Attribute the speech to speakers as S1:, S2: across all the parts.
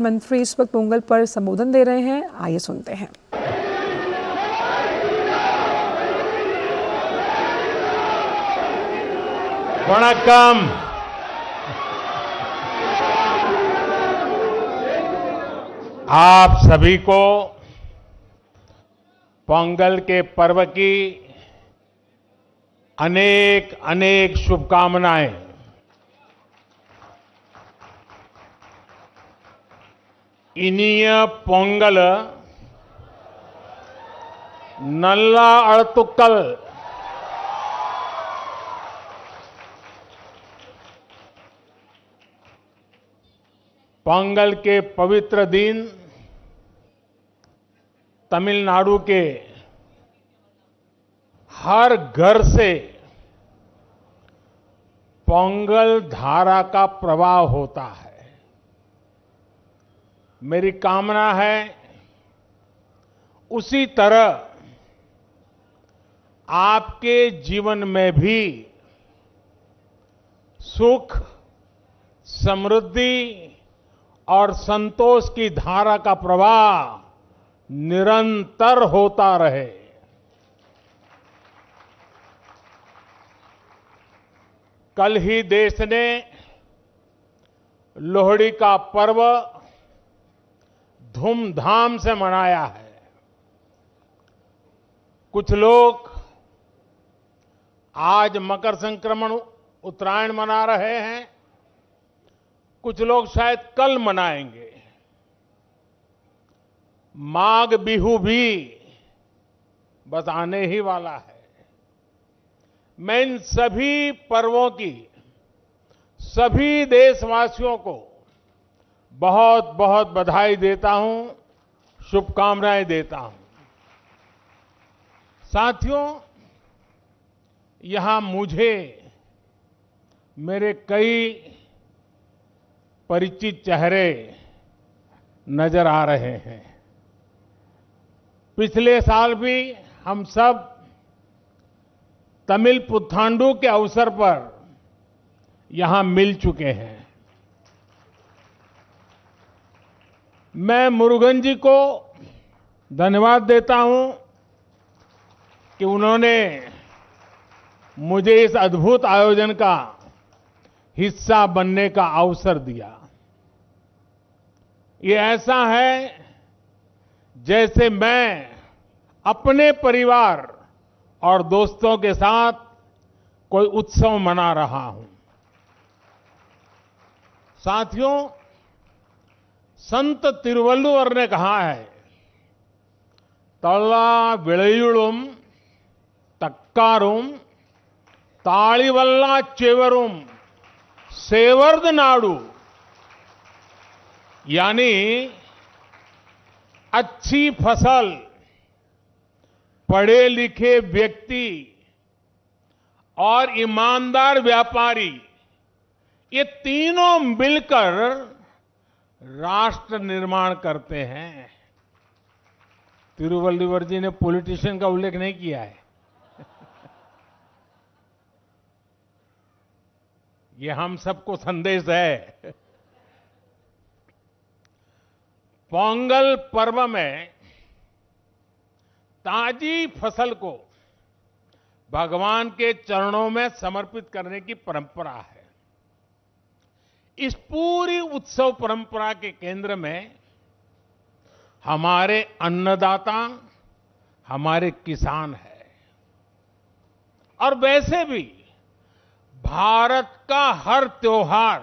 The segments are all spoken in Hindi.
S1: मंत्री इस वक्त पोंगल पर संबोधन दे रहे हैं, आइए सुनते हैं।
S2: वणक्कम। आप सभी को पोंगल के पर्व की अनेक अनेक शुभकामनाएं। इनिय पोंगल नल्ला अळतुक्कल पोंगल के पवित्र दिन तमिलनाडु के हर घर से पोंगल धारा का प्रवाह होता है। मेरी कामना है उसी तरह आपके जीवन में भी सुख, समृद्धि और संतोष की धारा का प्रवाह निरंतर होता रहे। कल ही देश ने लोहड़ी का पर्व धूमधाम से मनाया है। कुछ लोग आज मकर संक्रमण उत्तरायण मना रहे हैं, कुछ लोग शायद कल मनाएंगे। माघ बिहू भी बस आने ही वाला है। मैं इन सभी पर्वों की सभी देशवासियों को बहुत बहुत बधाई देता हूं, शुभकामनाएं देता हूं। साथियों, यहां मुझे मेरे कई परिचित चेहरे नजर आ रहे हैं। पिछले साल भी हम सब तमिल पुथांडु के अवसर पर यहां मिल चुके हैं। मैं मुरुगन जी को धन्यवाद देता हूं कि उन्होंने मुझे इस अद्भुत आयोजन का हिस्सा बनने का अवसर दिया। ये ऐसा है जैसे मैं अपने परिवार और दोस्तों के साथ कोई उत्सव मना रहा हूं। साथियों, संत तिरुवल्लुवर ने कहा है, तल्ला विळयुळुम तक्कारुम ताळिवल्ला चेवरुम सेवर्द नाडु, यानी अच्छी फसल, पढ़े लिखे व्यक्ति और ईमानदार व्यापारी, ये तीनों मिलकर राष्ट्र निर्माण करते हैं। तिरुवल्लुवर जी ने पॉलिटिशियन का उल्लेख नहीं किया है। ये हम सबको संदेश है। पोंगल पर्व में ताजी फसल को भगवान के चरणों में समर्पित करने की परंपरा है। इस पूरी उत्सव परंपरा के केंद्र में हमारे अन्नदाता, हमारे किसान है। और वैसे भी भारत का हर त्योहार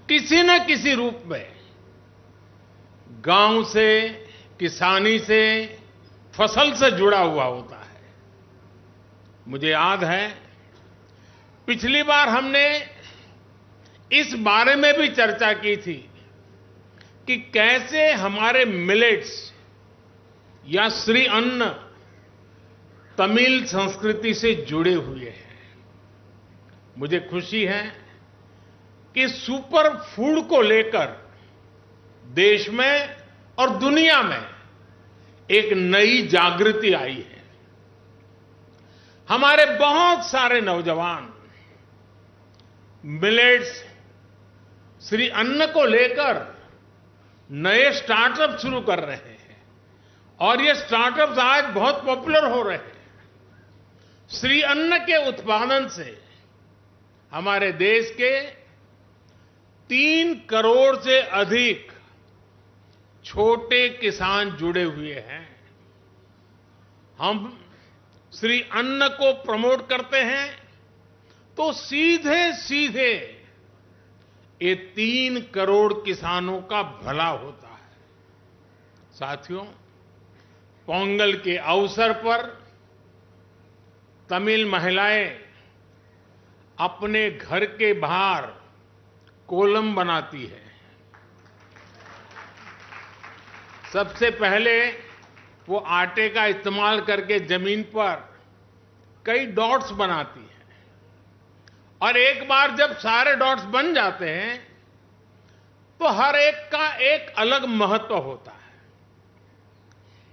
S2: किसी न किसी रूप में गांव से, किसानी से, फसल से जुड़ा हुआ होता है। मुझे याद है पिछली बार हमने इस बारे में भी चर्चा की थी कि कैसे हमारे मिलेट्स या श्री अन्न तमिल संस्कृति से जुड़े हुए हैं। मुझे खुशी है कि सुपर फूड को लेकर देश में और दुनिया में एक नई जागृति आई है। हमारे बहुत सारे नौजवान मिलेट्स, श्री अन्न को लेकर नए स्टार्टअप शुरू कर रहे हैं और ये स्टार्टअप्स आज बहुत पॉपुलर हो रहे हैं। श्री अन्न के उत्पादन से हमारे देश के 3 करोड़ से अधिक छोटे किसान जुड़े हुए हैं। हम श्री अन्न को प्रमोट करते हैं तो सीधे सीधे ये 3 करोड़ किसानों का भला होता है। साथियों, पोंगल के अवसर पर तमिल महिलाएं अपने घर के बाहर कोलम बनाती है। सबसे पहले वो आटे का इस्तेमाल करके जमीन पर कई डॉट्स बनाती है और एक बार जब सारे डॉट्स बन जाते हैं तो हर एक का एक अलग महत्व होता है।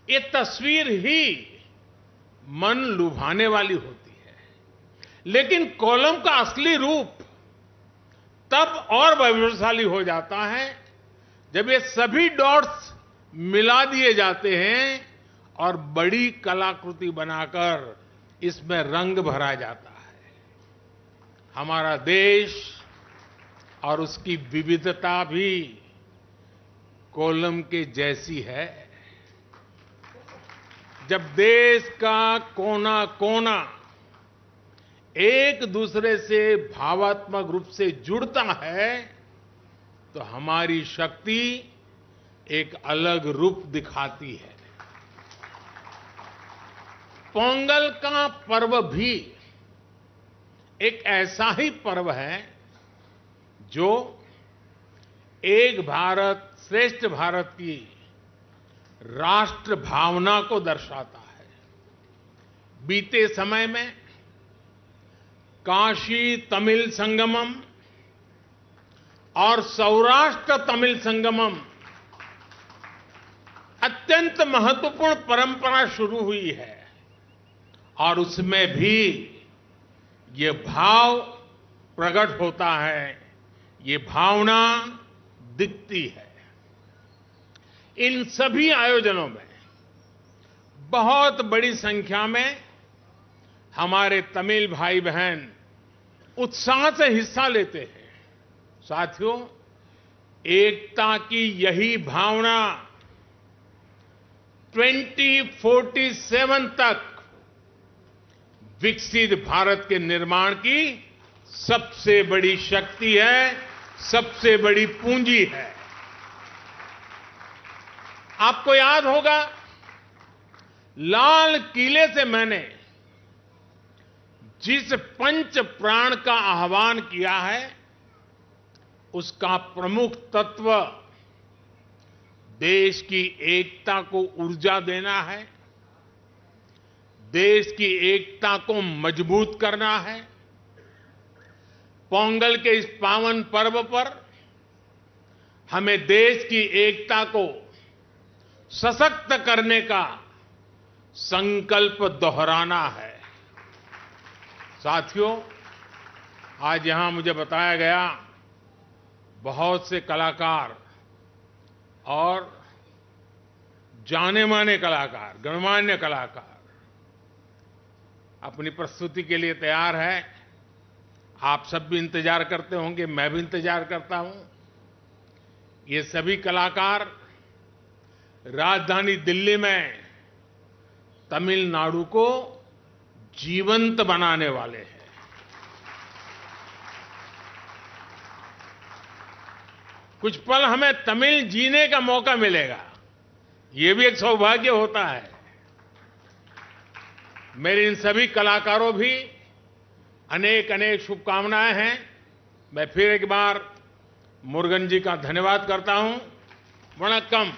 S2: ये तस्वीर ही मन लुभाने वाली होती है, लेकिन कोलम का असली रूप तब और वैभवशाली हो जाता है जब ये सभी डॉट्स मिला दिए जाते हैं और बड़ी कलाकृति बनाकर इसमें रंग भरा जाता है। हमारा देश और उसकी विविधता भी कोलम के जैसी है। जब देश का कोना कोना एक दूसरे से भावात्मक रूप से जुड़ता है तो हमारी शक्ति एक अलग रूप दिखाती है। पोंगल का पर्व भी एक ऐसा ही पर्व है जो एक भारत श्रेष्ठ भारत की राष्ट्र भावना को दर्शाता है। बीते समय में काशी तमिल संगमम और सौराष्ट्र तमिल संगमम अत्यंत महत्वपूर्ण परंपरा शुरू हुई है और उसमें भी ये भाव प्रकट होता है, ये भावना दिखती है। इन सभी आयोजनों में बहुत बड़ी संख्या में हमारे तमिल भाई बहन उत्साह से हिस्सा लेते हैं। साथियों, एकता की यही भावना 2047 तक विकसित भारत के निर्माण की सबसे बड़ी शक्ति है, सबसे बड़ी पूंजी है। आपको याद होगा, लाल किले से मैंने जिस पंच प्राण का आह्वान किया है उसका प्रमुख तत्व देश की एकता को ऊर्जा देना है, देश की एकता को मजबूत करना है। पोंगल के इस पावन पर्व पर हमें देश की एकता को सशक्त करने का संकल्प दोहराना है। साथियों, आज यहां मुझे बताया गया बहुत से कलाकार और जाने माने कलाकार, गणमान्य कलाकार अपनी प्रस्तुति के लिए तैयार है। आप सब भी इंतजार करते होंगे, मैं भी इंतजार करता हूं। ये सभी कलाकार राजधानी दिल्ली में तमिलनाडु को जीवंत बनाने वाले हैं। कुछ पल हमें तमिल जीने का मौका मिलेगा, ये भी एक सौभाग्य होता है। मेरे इन सभी कलाकारों भी अनेक अनेक शुभकामनाएं हैं। मैं फिर एक बार मुरुगन जी का धन्यवाद करता हूं। वणक्कम।